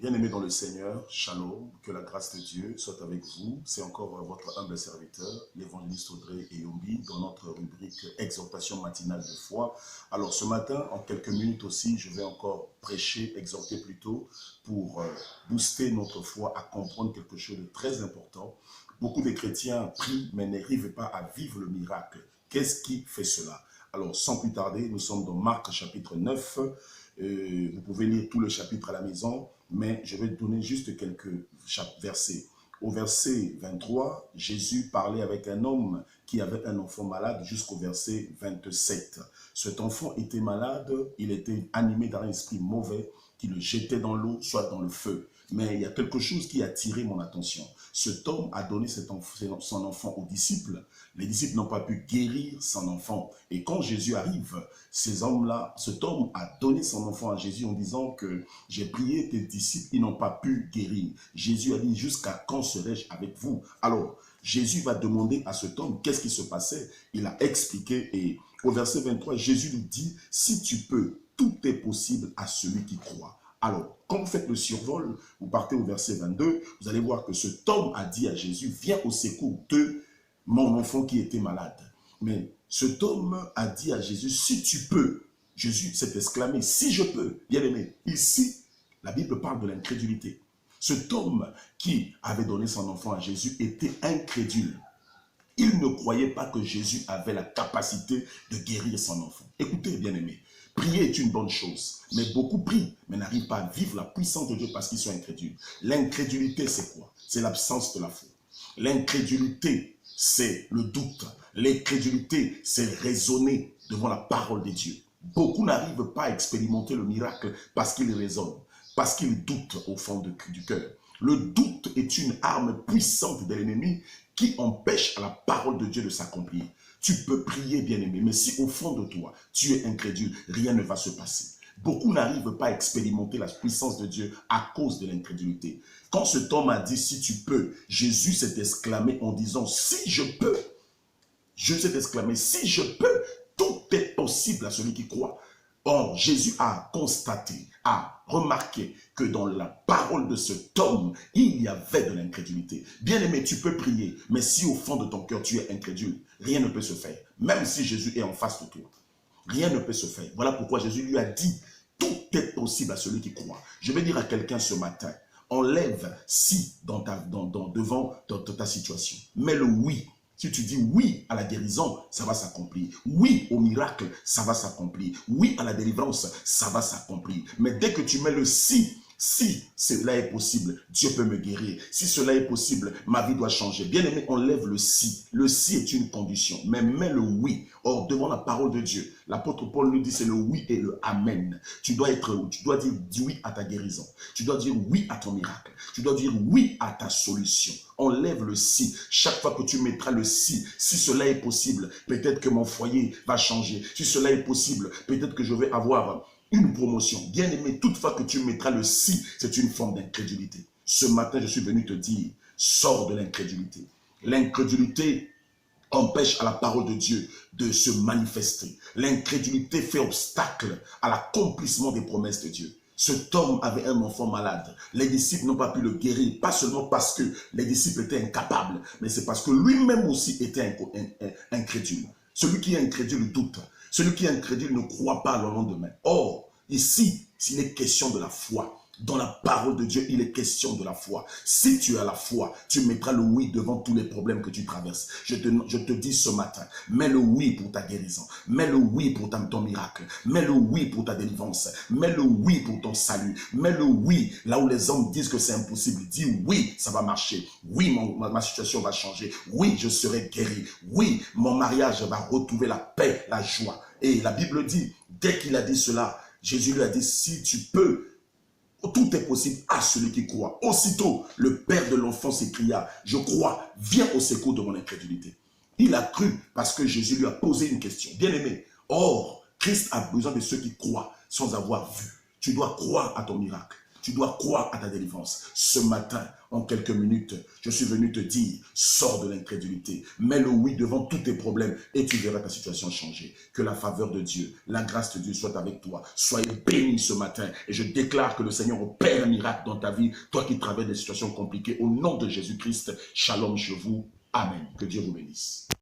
Bien-aimés dans le Seigneur, shalom, que la grâce de Dieu soit avec vous. C'est encore votre humble serviteur, l'évangéliste Audrey Eyombi, dans notre rubrique Exhortation matinale de foi. Alors ce matin, en quelques minutes aussi, je vais encore prêcher, exhorter plutôt, pour booster notre foi à comprendre quelque chose de très important. Beaucoup de chrétiens prient, mais n'arrivent pas à vivre le miracle. Qu'est-ce qui fait cela? Alors sans plus tarder, nous sommes dans Marc chapitre 9. Vous pouvez lire tout le chapitre à la maison, mais je vais donner juste quelques versets. Au verset 23, Jésus parlait avec un homme qui avait un enfant malade jusqu'au verset 27. Cet enfant était malade, il était animé d'un esprit mauvais qui le jetait dans l'eau, soit dans le feu. Mais il y a quelque chose qui a attiré mon attention. Cet homme a donné son enfant aux disciples. Les disciples n'ont pas pu guérir son enfant. Et quand Jésus arrive, cet homme a donné son enfant à Jésus en disant que j'ai prié tes disciples, ils n'ont pas pu guérir. Jésus a dit, jusqu'à quand serai-je avec vous? Alors, Jésus va demander à cet homme qu'est-ce qui se passait. Il a expliqué et au verset 23, Jésus lui dit, si tu peux, tout est possible à celui qui croit. Alors, quand vous faites le survol, vous partez au verset 22, vous allez voir que cet homme a dit à Jésus, viens au secours de mon enfant qui était malade. Mais cet homme a dit à Jésus, si tu peux. Jésus s'est exclamé, si je peux. Bien aimé, ici, la Bible parle de l'incrédulité. Cet homme qui avait donné son enfant à Jésus était incrédule. Il ne croyait pas que Jésus avait la capacité de guérir son enfant. Écoutez, bien aimé, prier est une bonne chose, mais beaucoup prient, mais n'arrivent pas à vivre la puissance de Dieu parce qu'ils sont incrédules. L'incrédulité, c'est quoi? C'est l'absence de la foi. L'incrédulité, c'est le doute. L'incrédulité, c'est raisonner devant la parole de Dieu. Beaucoup n'arrivent pas à expérimenter le miracle parce qu'ils raisonnent, parce qu'ils doutent au fond du cœur. Le doute est une arme puissante de l'ennemi qui empêche à la parole de Dieu de s'accomplir. Tu peux prier, bien-aimé, mais si au fond de toi, tu es incrédule, rien ne va se passer. Beaucoup n'arrivent pas à expérimenter la puissance de Dieu à cause de l'incrédulité. Quand cet homme a dit, si tu peux, Jésus s'est exclamé en disant, si je peux. Jésus s'est exclamé, si je peux, tout est possible à celui qui croit. Or, Jésus a constaté, a remarqué que dans la parole de cet homme, il y avait de l'incrédulité. Bien-aimé, tu peux prier, mais si au fond de ton cœur, tu es incrédule, rien ne peut se faire. Même si Jésus est en face de toi, rien ne peut se faire. Voilà pourquoi Jésus lui a dit, tout est possible à celui qui croit. Je vais dire à quelqu'un ce matin, enlève si devant ta situation. Mets le oui. Si tu dis oui à la guérison, ça va s'accomplir. Oui au miracle, ça va s'accomplir. Oui à la délivrance, ça va s'accomplir. Mais dès que tu mets le si cela est possible, Dieu peut me guérir. Si cela est possible, ma vie doit changer. Bien-aimé, enlève le si. Le si est une condition, mais mets le oui. Or, devant la parole de Dieu, l'apôtre Paul nous dit c'est le oui et le amen. Tu dois dire oui à ta guérison. Tu dois dire oui à ton miracle. Tu dois dire oui à ta solution. Enlève le si. Chaque fois que tu mettras le si cela est possible, peut-être que mon foyer va changer. Si cela est possible, peut-être que je vais avoir une promotion. Bien aimé, toutefois que tu mettras le si, c'est une forme d'incrédulité. Ce matin, je suis venu te dire, sors de l'incrédulité. L'incrédulité empêche à la parole de Dieu de se manifester. L'incrédulité fait obstacle à l'accomplissement des promesses de Dieu. Cet homme avait un enfant malade. Les disciples n'ont pas pu le guérir, pas seulement parce que les disciples étaient incapables, mais c'est parce que lui-même aussi était incrédule. Celui qui est incrédule doute. Celui qui est incrédule ne croit pas au lendemain. Or, ici, s'il est question de la foi, dans la parole de Dieu, il est question de la foi. Si tu as la foi, tu mettras le oui devant tous les problèmes que tu traverses. Je te dis ce matin, mets le oui pour ta guérison. Mets le oui pour ton miracle. Mets le oui pour ta délivrance. Mets le oui pour ton salut. Mets le oui là où les hommes disent que c'est impossible. Dis oui, ça va marcher. Oui, ma situation va changer. Oui, je serai guéri. Oui, mon mariage va retrouver la paix, la joie. Et la Bible dit, dès qu'il a dit cela, Jésus lui a dit, si tu peux, tout est possible à celui qui croit. Aussitôt, le père de l'enfant s'écria, je crois, viens au secours de mon incrédulité. Il a cru parce que Jésus lui a posé une question. Bien aimé, or, Christ a besoin de ceux qui croient sans avoir vu. Tu dois croire à ton miracle. Tu dois croire à ta délivrance. Ce matin, en quelques minutes, je suis venu te dire, sors de l'incrédulité, mets le oui devant tous tes problèmes et tu verras ta situation changer. Que la faveur de Dieu, la grâce de Dieu soit avec toi. Soyez bénis ce matin et je déclare que le Seigneur opère un miracle dans ta vie, toi qui traverses des situations compliquées. Au nom de Jésus-Christ, shalom chez vous. Amen. Que Dieu vous bénisse.